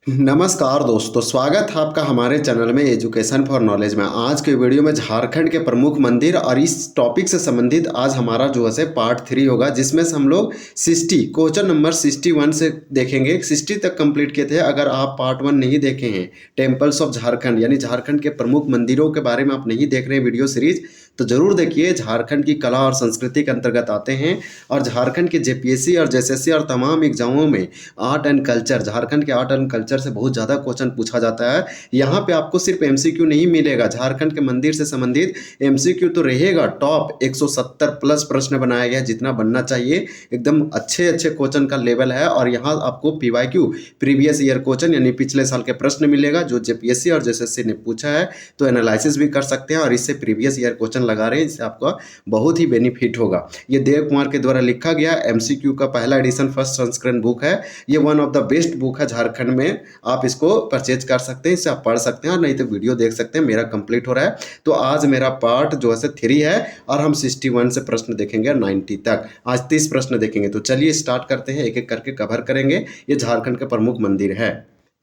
नमस्कार दोस्तों, स्वागत है आपका हमारे चैनल में एजुकेशन फॉर नॉलेज में। आज के वीडियो में झारखंड के प्रमुख मंदिर और इस टॉपिक से संबंधित आज हमारा जो है पार्ट 3 होगा, जिसमें से हम लोग 60 क्वेश्चन नंबर 61 से देखेंगे। 60 तक कंप्लीट किए थे। अगर आप पार्ट 1 नहीं देखे हैं, टेम्पल्स ऑफ झारखंड यानी झारखंड के प्रमुख मंदिरों के बारे में आप नहीं देख रहे हैं वीडियो सीरीज, तो जरूर देखिए। झारखंड की कला और संस्कृति के अंतर्गत आते हैं और झारखंड के जेपीएससी और जेएसएससी और तमाम एग्जामों में आर्ट एंड कल्चर, झारखंड के आर्ट एंड कल्चर से बहुत ज़्यादा क्वेश्चन पूछा जाता है। यहाँ पे आपको सिर्फ एमसीक्यू नहीं मिलेगा, झारखंड के मंदिर से संबंधित एमसीक्यू तो रहेगा। टॉप 170 प्लस प्रश्न बनाया गया है, जितना बनना चाहिए। एकदम अच्छे अच्छे क्वेश्चन का लेवल है। और यहाँ आपको पीवाईक्यू, प्रीवियस ईयर क्वेश्चन यानी पिछले साल के प्रश्न मिलेगा, जो जेपीएससी और जेएसएससी ने पूछा है। तो एनालिसिस भी कर सकते हैं और इससे प्रीवियस ईयर क्वेश्चन लगा रहे हैं, इससे आपका बहुत ही बेनिफिट होगा। ये देव कुमार के द्वारा लिखा गया एमसीक्यू का पहला एडिशन, फर्स्ट संस्करण बुक है। ये one of the best book है झारखंड में। आप इसको परचेज कर सकते हैं, इससे आप पढ़ सकते हैं और नहीं तो वीडियो देख सकते हैं। मेरा कंप्लीट हो रहा है। तो आज मेरा पार्ट जो है 3 है और हम 61 से प्रश्न देखेंगे 90 तक। आज 30 प्रश्न देखेंगे। तो चलिए स्टार्ट करते हैं, एक एक करके कवर करेंगे। ये झारखंड के प्रमुख मंदिर है।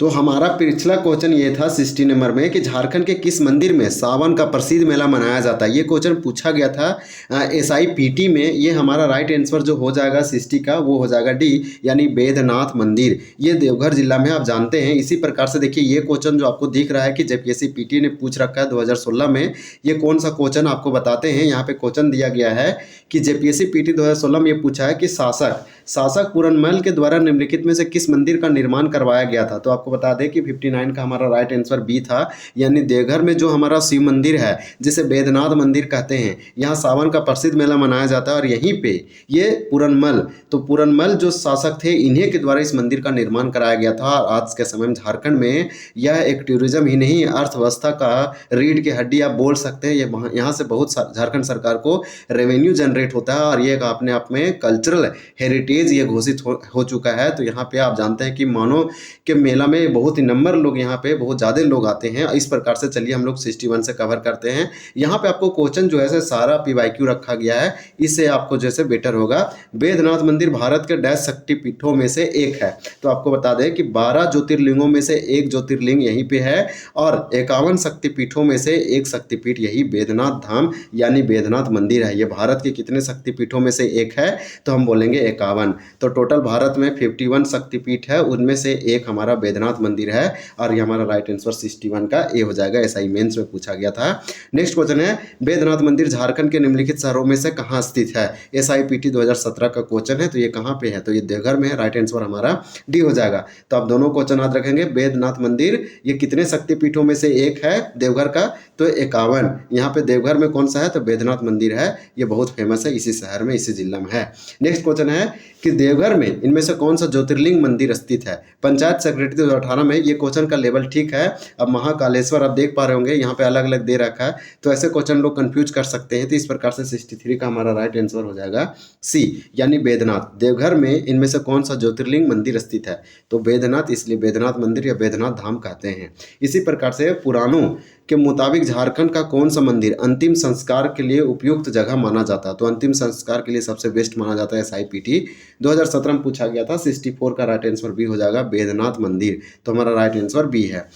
तो हमारा पिछला क्वेश्चन ये था 60 नंबर में कि झारखंड के किस मंदिर में सावन का प्रसिद्ध मेला मनाया जाता है। ये क्वेश्चन पूछा गया था एसआईपीटी में। ये हमारा राइट आंसर जो हो जाएगा 60 का, वो हो जाएगा डी, यानी बैद्यनाथ मंदिर। ये देवघर जिला में, आप जानते हैं। इसी प्रकार से देखिए, ये क्वेश्चन जो आपको दिख रहा है कि जेपीएससी पीटी ने पूछ रखा है 2016 में, ये कौन सा क्वेश्चन आपको बताते हैं। यहाँ पे क्वेश्चन दिया गया है कि जेपीएससी पीटी 2016 में ये पूछा है कि शासक पूरनमल के द्वारा निम्नलिखित में से किस मंदिर का निर्माण करवाया गया था। तो आपको बता दें कि 59 का हमारा राइट आंसर बी था, यानी देवघर में जो हमारा शिव मंदिर है, जिसे बैद्यनाथ मंदिर कहते हैं, यहाँ सावन का प्रसिद्ध मेला मनाया जाता है। और यहीं पे ये पूरनमल, तो पूरनमल जो शासक थे, इन्हीं के द्वारा इस मंदिर का निर्माण कराया गया था। और आज के समय में झारखंड में यह एक टूरिज्म ही नहीं, अर्थव्यवस्था का रीढ़ की हड्डी आप बोल सकते हैं। ये यहाँ से बहुत झारखंड सरकार को रेवेन्यू जनरेट होता है और ये अपने आप में कल्चरल हेरिटेज ये घोषित हो चुका है। तो यहाँ पे आप जानते हैं कि मानो के मेला में बहुत ही नंबर लोग, यहाँ पे बहुत ज़्यादा लोग आते हैं। इस प्रकार से चलिए हम लोग 61 से कवर करते हैं। यहाँ पे आपको क्वेश्चन जो है सारा पीवाईक्यू रखा गया है, इससे आपको जैसे बेटर होगा। बैद्यनाथ मंदिर भारत के डैश शक्तिपीठों में से एक है। तो आपको बता दें कि 12 ज्योतिर्लिंगों में से एक ज्योतिर्लिंग यहीं पे है और 51 शक्तिपीठों में से एक शक्तिपीठ यही बैद्यनाथ धाम यानी बैद्यनाथ मंदिर है। ये भारत के कितने शक्तिपीठों में से एक है, तो हम बोलेंगे 51। तो टोटल भारत में 51 शक्तिपीठ है, उनमें से एक हमारा बैद्यनाथ मंदिर है। और ये हमारा राइट आंसर 61 का ए हो जाएगा। ऐसा ही मेंस में पूछा गया था। नेक्स्ट क्वेश्चन है, बैद्यनाथ मंदिर झारखंड के निम्नलिखित शहरों में से कहाँ स्थित है। एसआईपीटी 2017 का क्वेश्चन है। तो ये कहाँ पे है, तो ये देवघर में है। राइट आंसर हमारा डी हो जाएगा। तो आप दोनों क्वेश्चन याद रखेंगे। बैद्यनाथ मंदिर ये कितने शक्तिपीठों में से एक है देवघर का, तो 51। यहाँ पे देवघर में कौन सा है, तो बैद्यनाथ मंदिर है। ये बहुत फेमस है, इसी शहर में, इसी जिला में है। नेक्स्ट क्वेश्चन है कि देवघर में इनमें से कौन सा ज्योतिर्लिंग मंदिर स्थित है। पंचायत सेक्रेटरी 2018 में। ये क्वेश्चन का लेवल ठीक है। अब महाकालेश्वर आप देख पा रहे होंगे, यहाँ पे अलग अलग दे रखा है, तो ऐसे क्वेश्चन लोग कंफ्यूज कर सकते हैं। तो इस प्रकार से 63 का हमारा राइट आंसर हो जाएगा सी, यानी बैद्यनाथ। देवघर में इनमें से कौन सा ज्योतिर्लिंग मंदिर स्थित है, तो बैद्यनाथ, इसलिए बैद्यनाथ मंदिर या बैद्यनाथ धाम कहते हैं। इसी प्रकार से पुराणों के मुताबिक झारखंड का कौन सा मंदिर अंतिम संस्कार के लिए उपयुक्त जगह माना जाता है। तो अंतिम संस्कार के लिए सबसे बेस्ट माना जाता है एसआईपीटी 2017 में पूछा गया था। 64 का राइट आंसर बी हो जाएगा, बैद्यनाथ मंदिर। तो हमारा राइट आंसर बी है।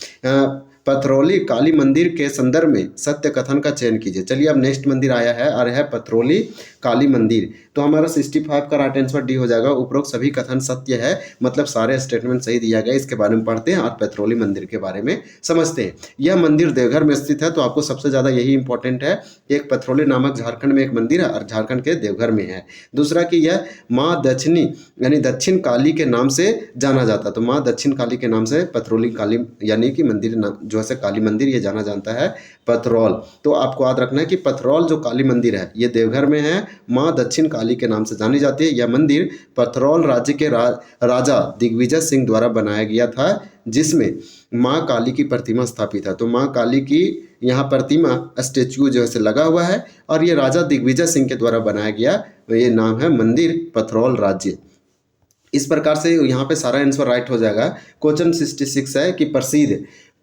पथरौली काली मंदिर के संदर्भ में सत्य कथन का चयन कीजिए। चलिए अब नेक्स्ट मंदिर आया है और है पथरौली काली मंदिर। तो हमारा 65 का राइट आंसर डी हो जाएगा। उपरोक्त सभी कथन सत्य है, मतलब सारे स्टेटमेंट सही दिया गया। इसके बारे में पढ़ते हैं और पथरौली मंदिर के बारे में समझते हैं। यह मंदिर देवघर में स्थित है, तो आपको सबसे ज़्यादा यही इंपॉर्टेंट है। एक पथरौली नामक झारखंड में एक मंदिर है और झारखंड के देवघर में है। दूसरा कि यह माँ दक्षिणी यानी दक्षिण काली के नाम से जाना जाता है। तो माँ दक्षिण काली के नाम से पथरौली काली यानी कि मंदिर जो है काली मंदिर ये जाना जाता है पथरौल। तो आपको याद रखना है कि पथरौल जो काली मंदिर है ये देवघर में है, माँ दक्षिण काली के नाम से जानी जाती है। यह मंदिर पथरौल राज्य के राजा दिग्विजय सिंह द्वारा बनाया गया था, जिसमें माँ काली की प्रतिमा स्थापित है। तो माँ काली की यहाँ प्रतिमा स्टेच्यू जो है लगा हुआ है और ये राजा दिग्विजय सिंह के द्वारा बनाया गया, ये नाम है मंदिर पथरौल राज्य। इस प्रकार से यहाँ पे सारा आंसर राइट हो जाएगा। क्वेश्चन 66 है कि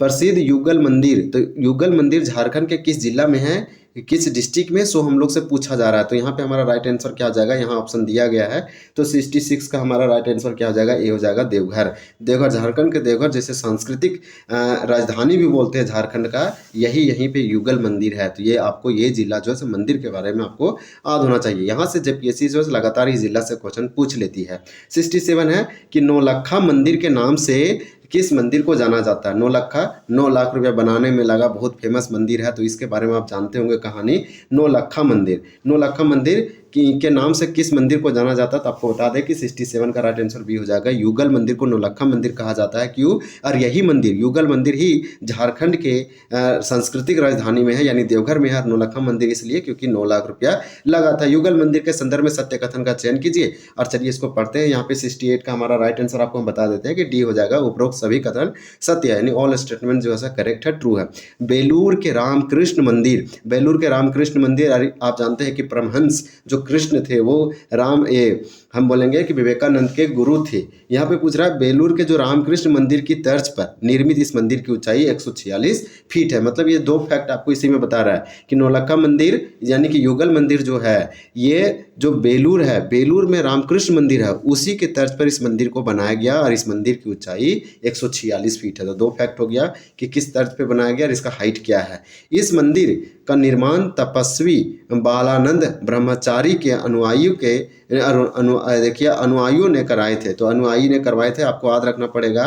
प्रसिद्ध युगल मंदिर, तो युगल मंदिर झारखंड के किस जिला में है, किस डिस्ट्रिक्ट में, सो हम लोग से पूछा जा रहा है। तो यहाँ पे हमारा राइट आंसर क्या हो जाएगा, यहाँ ऑप्शन दिया गया है तो 66 का हमारा राइट आंसर क्या हो जाएगा, ये हो जाएगा देवघर। देवघर, झारखंड के देवघर जैसे सांस्कृतिक राजधानी भी बोलते हैं झारखंड का, यहीं पे युगल मंदिर है। तो ये आपको ये जिला जो है मंदिर के बारे में आपको याद होना चाहिए। यहाँ से जेपीएससी जो है लगातार इस जिला से क्वेश्चन पूछ लेती है। 67 है कि नौलखा मंदिर के नाम से किस मंदिर को जाना जाता है। नौलखा 9 लाख रुपया बनाने में लगा, बहुत फेमस मंदिर है, तो इसके बारे में आप जानते होंगे कहानी। नौलखा मंदिर, नौलखा मंदिर के नाम से किस मंदिर को जाना जाता है, तो आपको बता दें कि 67 का राइट आंसर बी हो जाएगा। युगल मंदिर को नौलखा मंदिर कहा जाता है, क्यों, और यही मंदिर युगल मंदिर ही झारखंड के सांस्कृतिक राजधानी में है, यानी देवघर में है। नौलखा मंदिर इसलिए क्योंकि 9 लाख रुपया लगा था। युगल मंदिर के संदर्भ में सत्य कथन का चयन कीजिए, और चलिए इसको पढ़ते हैं। यहाँ पे 68 का हमारा राइट आंसर आपको हम बता देते हैं कि डी हो जाएगा। उपरोक्त सभी कथन सत्य है, यानी ऑल स्टेटमेंट जो है करेक्ट है, ट्रू है। बेलूर के रामकृष्ण मंदिर, बेलूर के रामकृष्ण मंदिर, आप जानते हैं कि परमहंस जो कृष्ण थे वो हम बोलेंगे कि विवेकानंद के गुरु थे। यहाँ पे पूछ रहा है बेलूर के जो रामकृष्ण मंदिर की तर्ज पर निर्मित इस मंदिर की ऊंचाई 146 फीट है। मतलब ये दो फैक्ट आपको इसी में बता रहा है कि नौलखा मंदिर यानी कि युगल मंदिर जो है, ये जो बेलूर है, बेलूर में रामकृष्ण मंदिर है, उसी के तर्ज पर इस मंदिर को बनाया गया, और इस मंदिर की ऊंचाई 146 फीट है। तो दो फैक्ट हो गया कि किस तर्ज पे बनाया गया और इसका हाइट क्या है। इस मंदिर का निर्माण तपस्वी बालानंद ब्रह्मचारी के अनुयायियों ने कराए थे। तो अनुयायी ने करवाए थे। आपको याद रखना पड़ेगा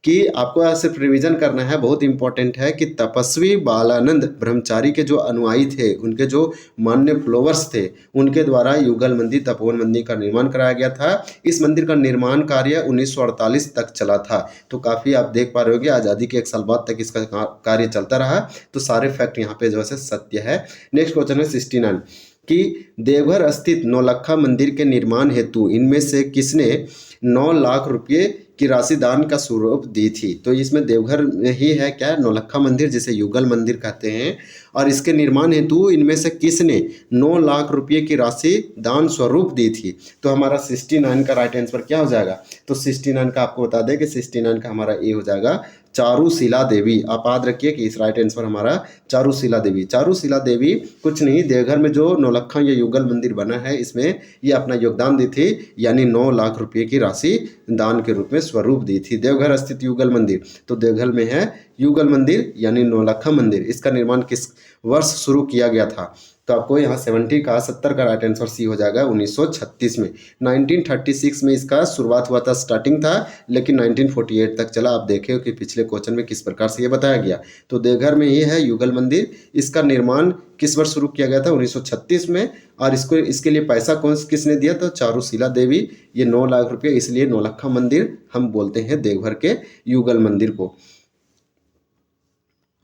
कि आपको सिर्फ रिवीजन करना है, बहुत इंपॉर्टेंट है कि तपस्वी बालानंद ब्रह्मचारी के जो अनुयायी थे, उनके जो मान्य फॉलोअर्स थे, उनके द्वारा युगल मंदिर तपोवन मंदिर का निर्माण कराया गया था। इस मंदिर का निर्माण कार्य 1948 तक चला था। तो काफ़ी आप देख पा रहे होंगे आज़ादी के 1 साल बाद तक इसका कार्य चलता रहा। तो सारे फैक्ट यहाँ पे जो है सत्य है। नेक्स्ट क्वेश्चन है 69 कि देवघर स्थित नौलखा मंदिर के निर्माण हेतु इनमें से किसने 9 लाख रुपये की राशि दान का स्वरूप दी थी। तो इसमें देवघर ही है क्या, नौलखा मंदिर जिसे युगल मंदिर कहते हैं, और इसके निर्माण हेतु इनमें से किसने 9 लाख रुपये की राशि दान स्वरूप दी थी। तो हमारा 69 का राइट आंसर क्या हो जाएगा, तो 69 का आपको बता दें कि 69 का हमारा ए हो जाएगा चारूशिला देवी। आप याद रखिए कि इस राइट आंसर हमारा चारूशिला देवी। चारूशिला देवी कुछ नहीं, देवघर में जो नौलखा या युगल मंदिर बना है इसमें ये अपना योगदान दी थी, यानी 9 लाख रुपये की राशि दान के रूप में स्वरूप दी थी। देवघर स्थित युगल मंदिर, तो देवघर में है युगल मंदिर यानी नौलखा मंदिर। इसका निर्माण किस वर्ष शुरू किया गया था, तो आपको यहाँ 70 का राइट आंसर सी हो जाएगा 1936 में। 1936 में इसका शुरुआत हुआ था, स्टार्टिंग था, लेकिन 1948 तक चला। आप देखे हो कि पिछले क्वेश्चन में किस प्रकार से ये बताया गया। तो देवघर में ये है युगल मंदिर। इसका निर्माण किस वर्ष शुरू किया गया था, 1936 में। और इसके लिए पैसा किसने दिया, तो चारूशिला देवी। ये 9 लाख रुपये, इसलिए नौलखा मंदिर हम बोलते हैं देवघर के युगल मंदिर को।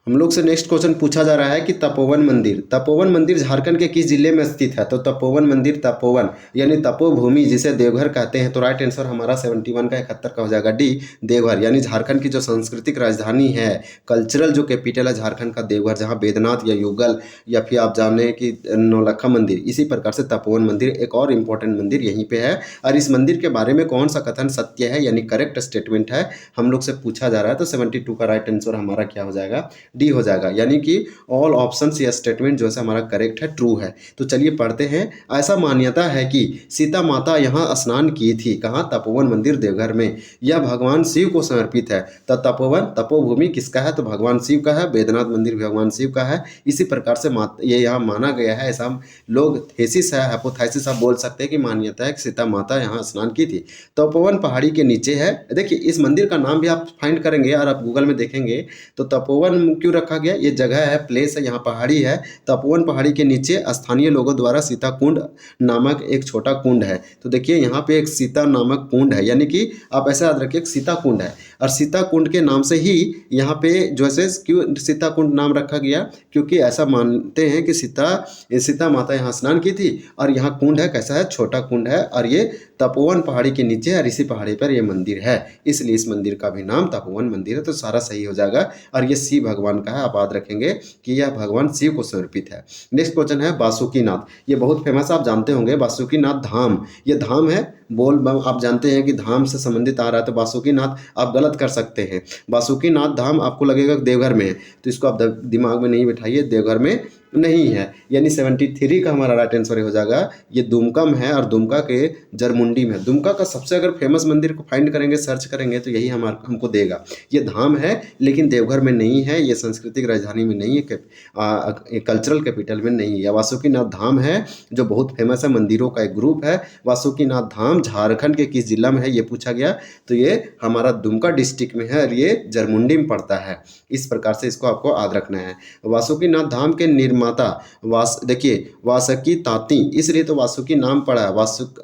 हम लोग से नेक्स्ट क्वेश्चन पूछा जा रहा है कि तपोवन मंदिर, तपोवन मंदिर झारखंड के किस जिले में स्थित है। तो तपोवन मंदिर, तपोवन यानी तपोभूमि जिसे देवघर कहते हैं। तो राइट आंसर हमारा 71 का 71 का हो जाएगा डी, देवघर। यानी झारखंड की जो सांस्कृतिक राजधानी है, कल्चरल जो कैपिटल है झारखंड का, देवघर, जहाँ वेदनाथ या युगल या फिर आप जाने कि नौलखा मंदिर, इसी प्रकार से तपोवन मंदिर एक और इम्पोर्टेंट मंदिर यहीं पे है। और इस मंदिर के बारे में कौन सा कथन सत्य है यानी करेक्ट स्टेटमेंट है, हम लोग से पूछा जा रहा है। तो 72 का राइट आंसर हमारा क्या हो जाएगा, डी हो जाएगा। यानी कि ऑल ऑप्शंस या स्टेटमेंट जो है हमारा करेक्ट है, ट्रू है। तो चलिए पढ़ते हैं। ऐसा मान्यता है कि सीता माता यहाँ स्नान की थी, कहाँ, तपोवन मंदिर देवघर में। यह भगवान शिव को समर्पित है। तो तपोवन, तपोभूमि किसका है, तो भगवान शिव का है। वेदनाथ मंदिर भगवान शिव का है। इसी प्रकार से ये यहाँ माना गया है। ऐसा लोग थेसिस है, हाइपोथेसिस आप बोल सकते हैं कि मान्यता है कि सीता माता यहाँ स्नान की थी। तपोवन पहाड़ी के नीचे है। देखिए इस मंदिर का नाम भी आप फाइंड करेंगे और आप गूगल में देखेंगे तो तपोवन क्यों रखा गया, ये जगह है, प्लेस है, यहाँ पहाड़ी है। तपोवन पहाड़ी के नीचे स्थानीय लोगों द्वारा सीता कुंड नामक एक छोटा कुंड है। तो देखिए यहाँ पे एक सीता नामक कुंड है, यानी कि आप ऐसा याद रखिए सीता कुंड है। और सीता कुंड के नाम से ही यहाँ पे जो है क्यों सीता कुंड नाम रखा गया, क्योंकि ऐसा मानते हैं कि सीता माता यहाँ स्नान की थी। और यहाँ कुंड है, कैसा है, छोटा कुंड है, और ये तपोवन पहाड़ी के नीचे और इसी पहाड़ी पर ये मंदिर है, इसलिए इस मंदिर का भी नाम तपोवन मंदिर है। तो सारा सही हो जाएगा। और ये शिव भगवान भगवान का है, आप याद रखेंगे कि यह भगवान शिव को समर्पित है। नेक्स्ट क्वेश्चन है बासुकीनाथ, ये बहुत फेमस आप जानते होंगे, बासुकीनाथ धाम, ये धाम है, बोल बम आप जानते हैं कि धाम से संबंधित आ रहा है, तो बासुकीनाथ आप गलत कर सकते हैं। बासुकीनाथ धाम आपको लगेगा देवघर में है, तो इसको आप दिमाग में नहीं बैठाइए, देवघर में नहीं है, यानी 73 का हमारा राइट आंसर हो जाएगा। ये दुमका में है और दुमका के जरमुंडी में। दुमका का सबसे अगर फेमस मंदिर को फाइंड करेंगे, सर्च करेंगे, तो यही हमको देगा। ये धाम है लेकिन देवघर में नहीं है, ये सांस्कृतिक राजधानी में नहीं है, कल्चरल कैपिटल में नहीं है। वासुकीनाथ धाम है जो बहुत फेमस है, मंदिरों का एक ग्रुप है। वासुकीनाथ धाम झारखंड के किस जिला में है ये पूछा गया, तो ये हमारा दुमका डिस्ट्रिक्ट में है और ये जरमुंडी में पड़ता है। इस प्रकार से इसको आपको याद रखना है। वासुकीनाथ धाम के निर्माता देखिए वासुकी तांती, इसलिए तो वासुकी नाम पड़ा है।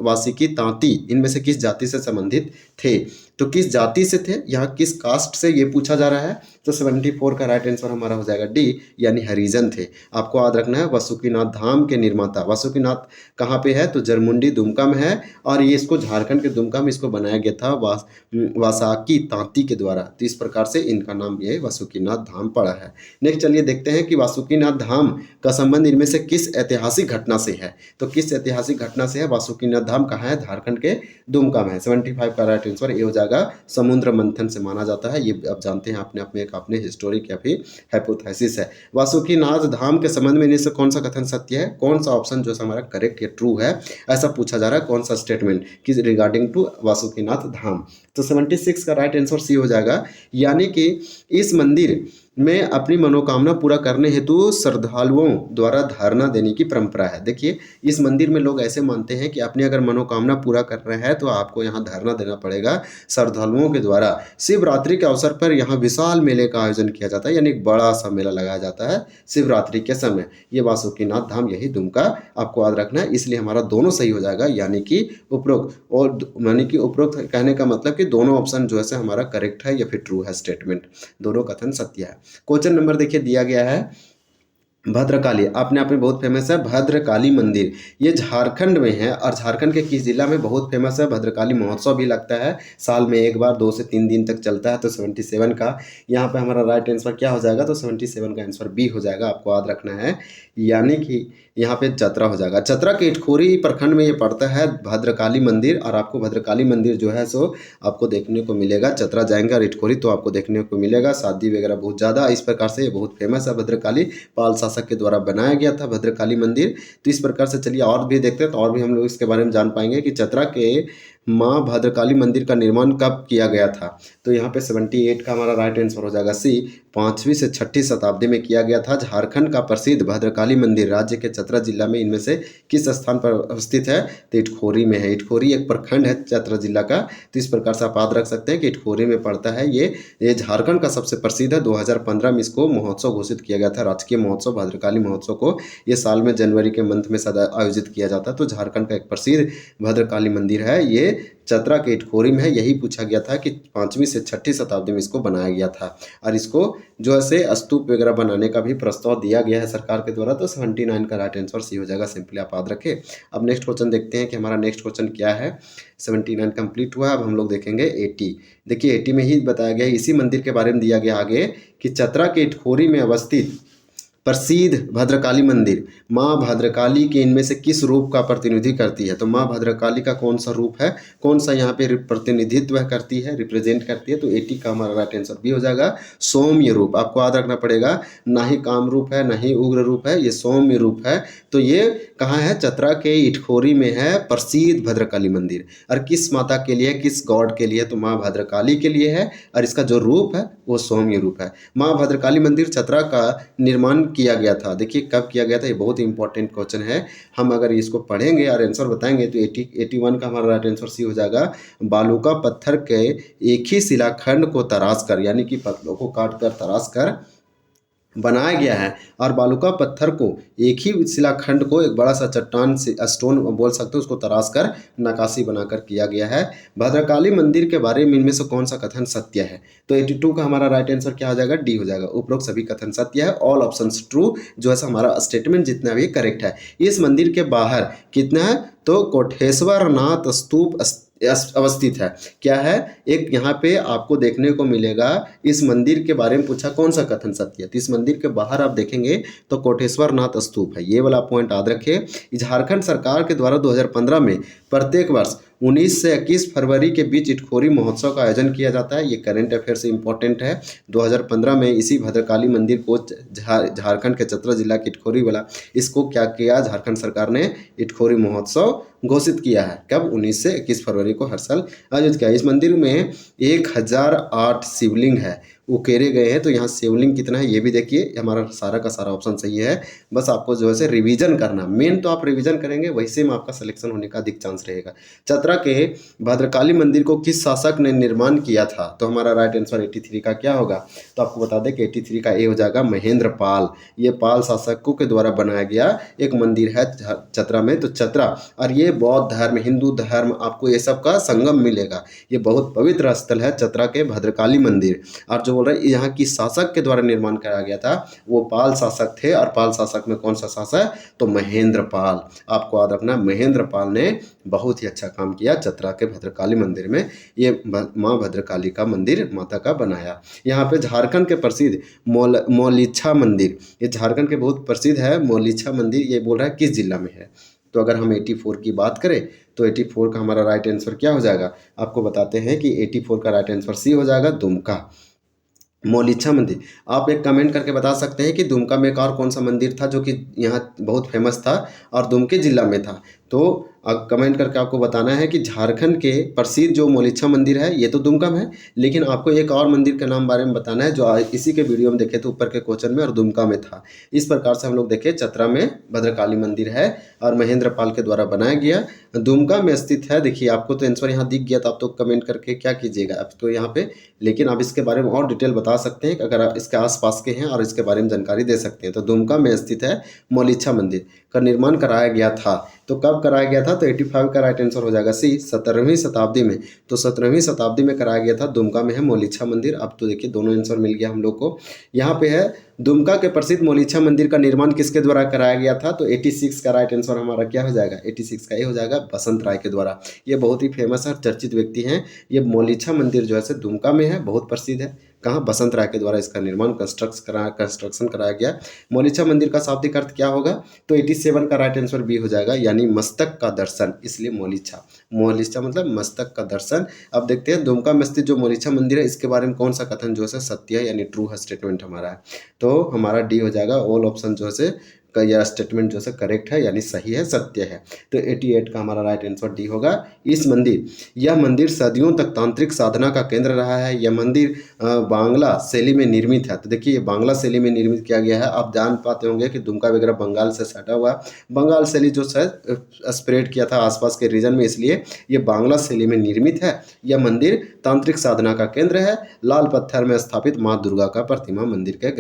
वासुकी तांती इनमें से किस जाति से संबंधित थे, तो किस जाति से थे, यहाँ किस कास्ट से ये पूछा जा रहा है, तो 74 का राइट आंसर हमारा हो जाएगा डी, यानी हरिजन थे। आपको याद रखना है वासुकीनाथ धाम के निर्माता, वासुकीनाथ कहाँ पे है, तो जरमुंडी दुमका में है, और ये इसको झारखंड के दुमका में इसको बनाया गया था वासाकी तांती के द्वारा। तो इस प्रकार से इनका नाम ये वासुकीनाथ धाम पड़ा है। नेक्स्ट चलिए देखते हैं कि वासुकीनाथ धाम का संबंध इनमें से किस ऐतिहासिक घटना से है, तो किस ऐतिहासिक घटना से है। वासुकीनाथ धाम कहाँ है, झारखंड के दुमका में है। 75 का राइट आंसर ये हो जाएगा, समुद्र मंथन से माना जाता है। ये आप जानते हैं अपने आप में एक अपने हिस्टोरिक या फिर हाइपोथेसिस है। वासुकीनाथ धाम के संबंध में इनमें से कौन सा कथन सत्य है, कौन सा ऑप्शन जो हमारा करेक्ट या ट्रू है, ऐसा पूछा जा रहा है, कौन सा स्टेटमेंट कि रिगार्डिंग टू वासुकीनाथ धाम। तो 76 का राइट आंसर सी हो जाएगा, यानी कि इस मंदिर में अपनी मनोकामना पूरा करने हेतु श्रद्धालुओं द्वारा धारणा देने की परंपरा है। देखिए इस मंदिर में लोग ऐसे मानते हैं कि अपनी अगर मनोकामना पूरा कर रहे हैं तो आपको यहाँ धारणा देना पड़ेगा श्रद्धालुओं के द्वारा। शिवरात्रि के अवसर पर यहाँ विशाल मेले का आयोजन किया जाता है, यानी एक बड़ा सा मेला लगाया जाता है शिवरात्रि के समय। ये वासुकीनाथ धाम यही दुमका आपको याद रखना है, इसलिए हमारा दोनों सही हो जाएगा, यानी कि उपरोक्त, और यानी कि उपरोक्त कहने का मतलब कि दोनों ऑप्शन जो है हमारा करेक्ट है या फिर ट्रू है, स्टेटमेंट दोनों कथन सत्य है। क्वेश्चन नंबर देखिए दिया गया है भद्रकाली, अपने आप में बहुत फेमस है भद्रकाली मंदिर, ये झारखंड में है और झारखंड के किस जिला में बहुत फेमस है। भद्रकाली महोत्सव भी लगता है, साल में एक बार 2 से 3 दिन तक चलता है। तो 77 का यहाँ पे हमारा राइट आंसर क्या हो जाएगा, तो 77 का आंसर बी हो जाएगा, आपको याद रखना है, यानी कि यहाँ पे चतरा हो जाएगा। चतरा के इटखोरी प्रखंड में ये पड़ता है भद्रकाली मंदिर, और आपको भद्रकाली मंदिर जो है सो आपको देखने को मिलेगा। चतरा जाएंगे और इटखोरी तो आपको देखने को मिलेगा, शादी वगैरह बहुत ज़्यादा इस प्रकार से ये बहुत फेमस है। भद्रकाली पाल शासक के द्वारा बनाया गया था भद्रकाली मंदिर। तो इस प्रकार से चलिए और भी देखते हैं, तो और भी हम लोग इसके बारे में जान पाएंगे कि चतरा के माँ भद्रकाली मंदिर का निर्माण कब किया गया था। तो यहाँ पे 78 का हमारा राइट आंसर हो जाएगा सी, 5वीं से 6ठी शताब्दी में किया गया था। झारखंड का प्रसिद्ध भद्रकाली मंदिर राज्य के चतरा जिला में इनमें से किस स्थान पर स्थित है, तो इटखोरी में है। इटखोरी एक प्रखंड है चतरा जिला का, तो इस प्रकार से आप याद रख सकते हैं कि इटखोरी में पड़ता है। ये झारखंड का सबसे प्रसिद्ध है। 2015 में इसको महोत्सव घोषित किया गया था, राजकीय महोत्सव भद्रकाली महोत्सव को ये साल में जनवरी के मंथ में सदा आयोजित किया जाता है। तो झारखंड का एक प्रसिद्ध भद्रकाली मंदिर है, ये चतरा के इटखोरी में है। यही पूछा गया था कि 5वीं से 6ठी शताब्दी में इसको बनाया गया था, और इसको जो है से स्तूप वगैरह बनाने का भी प्रस्ताव दिया गया है सरकार के द्वारा। तो 79 का राइट आंसर सी हो जाएगा, सिंपली आप याद रखें। अब नेक्स्ट क्वेश्चन देखते हैं कि हमारा नेक्स्ट क्वेश्चन क्या है। 79 कंप्लीट हुआ, अब हम लोग देखेंगे 80। देखिए 80 में ही बताया गया, इसी मंदिर के बारे में दिया गया आगे कि चतरा के इटखोरी में अवस्थित प्रसिद्ध भद्रकाली मंदिर माँ भद्रकाली के इनमें से किस रूप का प्रतिनिधि करती है। तो माँ भद्रकाली का कौन सा रूप है, कौन सा यहाँ पे प्रतिनिधित्व करती है, रिप्रेजेंट करती है। तो 80 का हमारा राइट आंसर भी हो जाएगा सौम्य रूप। आपको याद रखना पड़ेगा, ना ही काम रूप है ना ही उग्र रूप है, ये सौम्य रूप है। तो ये कहाँ है, चतरा के इटखोरी में है प्रसिद्ध भद्रकाली मंदिर। और किस माता के लिए, किस गॉड के लिए, तो माँ भद्रकाली के लिए है, और इसका जो रूप है वो सौम्य रूप है। माँ भद्रकाली मंदिर चतरा का निर्माण किया गया था। देखिए कब किया गया था, ये बहुत इंपॉर्टेंट क्वेश्चन है। हम अगर इसको पढ़ेंगे और आंसर बताएंगे तो 81 का हमारा राइट आंसर सी हो जाएगा। बालूका पत्थर के एक ही शिलाखंड को तराश कर, यानी कि पत्थरों को काट कर तराश कर बनाया गया है, और बालूका पत्थर को एक ही शिलाखंड को एक बड़ा सा चट्टान से स्टोन बोल सकते हो उसको तराश कर नक्काशी बनाकर किया गया है। भद्रकाली मंदिर के बारे में इनमें से कौन सा कथन सत्य है। तो 82 का हमारा राइट आंसर क्या हो जाएगा, डी हो जाएगा। उपरोक्त सभी कथन सत्य है, ऑल ऑप्शंस ट्रू, जो है हमारा स्टेटमेंट जितना भी करेक्ट है। इस मंदिर के बाहर कितना है, तो कोटेश्वर नाथ स्तूप अवस्थित है। क्या है, एक यहाँ पे आपको देखने को मिलेगा, इस मंदिर के बारे में पूछा कौन सा कथन सत्य है, तो इस मंदिर के बाहर आप देखेंगे तो कोटेश्वर नाथ स्तूप है। ये वाला पॉइंट याद रखिए। झारखंड सरकार के द्वारा 2015 में प्रत्येक वर्ष 19 से 21 फरवरी के बीच इटखोरी महोत्सव का आयोजन किया जाता है। ये करंट अफेयर से इंपॉर्टेंट है। 2015 में इसी भद्रकाली मंदिर को झारखंड के चतरा जिला के इटखोरी वाला, इसको क्या किया, झारखंड सरकार ने इटखोरी महोत्सव घोषित किया है। कब, 19 से 21 फरवरी को हर साल आयोजित किया। इस मंदिर में 1008 शिवलिंग है, उकेरे गए हैं। तो यहाँ शिवलिंग कितना है ये भी देखिए। हमारा सारा का सारा ऑप्शन सही है, बस आपको जो है रिवीजन करना। मेन तो आप रिवीजन करेंगे, वही से में आपका सिलेक्शन होने का अधिक चांस रहेगा। चतरा के भद्रकाली मंदिर को किस शासक ने निर्माण किया था, तो हमारा राइट आंसर 83 का क्या होगा, तो आपको बता दें कि 83 का ए हो जाएगा महेंद्र पाल। ये पाल शासकों के द्वारा बनाया गया एक मंदिर है चतरा में। तो चतरा, और ये बौद्ध धर्म, हिंदू धर्म, आपको ये सब का संगम मिलेगा। ये बहुत पवित्र स्थल है चतरा के भद्रकाली मंदिर। और जो बोल रहे हैं यहाँ की शासक के द्वारा निर्माण कराया गया था, वो पाल शासक थे। और पाल शासक में कौन सा शासक, तो महेंद्र पाल। आपको याद रखना, महेंद्र पाल ने बहुत ही अच्छा काम किया चतरा के भद्रकाली मंदिर में। ये माँ भद्रकाली का मंदिर माता का बनाया। यहाँ पे झारखंड के प्रसिद्ध मौलिच्छा मंदिर, ये झारखंड के बहुत प्रसिद्ध है मौलिच्छा मंदिर। ये बोल रहा है किस जिला में है, तो अगर हम 84 की बात करें तो 84 का हमारा राइट आंसर क्या हो जाएगा, आपको बताते हैं कि 84 का राइट आंसर सी हो जाएगा, दुमका। मौलिच्छा मंदिर, आप एक कमेंट करके बता सकते हैं कि दुमका में एक और कौन सा मंदिर था जो कि यहाँ बहुत फेमस था और दुमके जिला में था। तो कमेंट करके आपको बताना है कि झारखंड के प्रसिद्ध जो मौलिच्छा मंदिर है ये तो दुमका में है, लेकिन आपको एक और मंदिर के नाम बारे में बताना है जो इसी के वीडियो में देखे थे ऊपर के क्वेश्चन में, और दुमका में था। इस प्रकार से हम लोग देखें, चतरा में भद्रकाली मंदिर है और महेंद्र पाल के द्वारा बनाया गया, दुमका में स्थित है। देखिए आपको तो आंसर यहाँ दिख गया, तो आप तो कमेंट करके क्या कीजिएगा आप तो यहाँ पे, लेकिन आप इसके बारे में और डिटेल बता सकते हैं अगर आप इसके आसपास के हैं और इसके बारे में जानकारी दे सकते हैं। तो दुमका में स्थित है मौलिच्छा मंदिर का निर्माण कराया गया था। तो कब कराया गया था, तो 85 का राइट आंसर हो जाएगा सी, 17वीं शताब्दी में। तो 17वीं शताब्दी में कराया गया था, दुमका में है मौलिच्छा मंदिर। अब तो देखिए दोनों आंसर मिल गया हम लोग को। यहाँ पे है दुमका के प्रसिद्ध मौलिच्छा मंदिर का निर्माण किसके द्वारा कराया गया था, तो 86 का राइट आंसर हमारा क्या हो जाएगा, 86 का ये हो जाएगा बसंत राय के द्वारा। ये बहुत ही फेमस और चर्चित व्यक्ति हैं। ये मौलिच्छा मंदिर जो है दुमका में है, बहुत प्रसिद्ध है। कहाँ, बसंत राय के द्वारा इसका निर्माण कंस्ट्रक्शन कराया गया। मौलिच्छा मंदिर का शाब्दिक अर्थ क्या होगा, तो 87 का राइट आंसर बी हो जाएगा, यानी मस्तक का दर्शन, इसलिए मौलिच्छा। मौलिच्छा मतलब मस्तक का दर्शन। अब देखते हैं दुमका में स्थित जो मौलिच्छा मंदिर है इसके बारे में कौन सा कथन जो है सत्य है, यानी ट्रू है स्टेटमेंट हमारा है। तो हमारा डी हो जाएगा, ऑल ऑप्शन जो है का यह स्टेटमेंट जो है करेक्ट है, यानी सही है, सत्य है। तो 88 का हमारा राइट आंसर डी होगा। यह मंदिर सदियों तक तांत्रिक साधना का केंद्र रहा है। यह मंदिर बांग्ला शैली में निर्मित है। तो देखिए ये बांग्ला शैली में निर्मित किया गया है। आप जान पाते होंगे कि दुमका वगैरह बंगाल से सटा हुआ, बंगाल शैली जो शायद स्प्रेड किया था आसपास के रीजन में, इसलिए ये बांग्ला शैली में निर्मित है। यह मंदिर तांत्रिक साधना का केंद्र है। लाल पत्थर में स्थापित माँ दुर्गा का प्रतिमा मंदिर के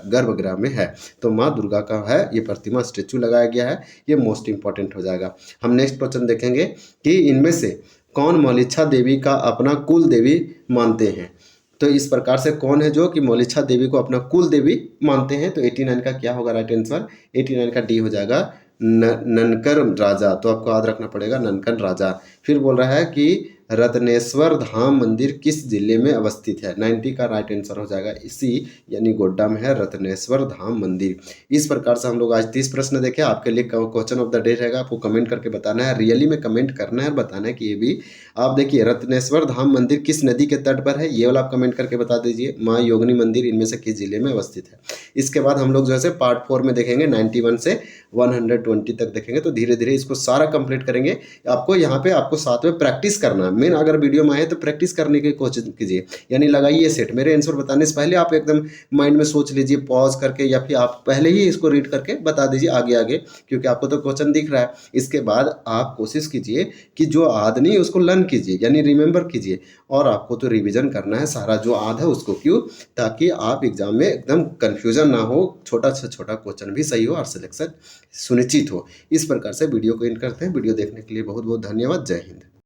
गर्भगृह में है। तो माँ दुर्गा का है ये प्रतिमा, स्टेचू लगाया गया है। ये मोस्ट इंपॉर्टेंट हो जाएगा। हम नेक्स्ट क्वेश्चन देखेंगे कि इनमें से कौन मौलिच्छा देवी का अपना कुल देवी मानते हैं। तो इस प्रकार से कौन है जो कि मौलिच्छा देवी को अपना कुल देवी मानते हैं, तो 89 का क्या होगा राइट आंसर, 89 का डी हो जाएगा, ननकन राजा। तो आपको याद रखना पड़ेगा ननकन राजा। फिर बोल रहा है कि रत्नेश्वर धाम मंदिर किस जिले में अवस्थित है, 90 का राइट आंसर हो जाएगा इसी, यानी गोड्डा में है रत्नेश्वर धाम मंदिर। इस प्रकार से हम लोग आज 30 प्रश्न देखे। आपके लिए क्वेश्चन ऑफ द डे रहेगा, आपको कमेंट करके बताना है, रियली में कमेंट करना है और बताना है कि ये भी आप देखिए रत्नेश्वर धाम मंदिर किस नदी के तट पर है, ये वाला आप कमेंट करके बता दीजिए। माँ योगिनी मंदिर इनमें से किस जिले में अवस्थित है। इसके बाद हम लोग जो है पार्ट 4 में देखेंगे, 91 से 120 तक देखेंगे। तो धीरे धीरे इसको सारा कंप्लीट करेंगे। आपको यहाँ पे आपको साथ में प्रैक्टिस करना, मेन अगर वीडियो में आए तो प्रैक्टिस करने की कोशिश कीजिए, यानी लगाइए सेट। मेरे आंसर बताने से पहले आप एकदम माइंड में सोच लीजिए पॉज करके, या फिर आप पहले ही इसको रीड करके बता दीजिए आगे आगे, क्योंकि आपको तो क्वेश्चन दिख रहा है। इसके बाद आप कोशिश कीजिए कि जो आद नहीं उसको लर्न कीजिए, यानी रिमेंबर कीजिए, और आपको तो रिविजन करना है सारा जो आद है उसको। क्यों, ताकि आप एग्जाम में एकदम कन्फ्यूजन ना हो, छोटा से छोटा क्वेश्चन भी सही हो और सिलेक्शन सुनिश्चित हो। इस प्रकार से वीडियो को एंड करते हैं। वीडियो देखने के लिए बहुत बहुत धन्यवाद। जय हिंद।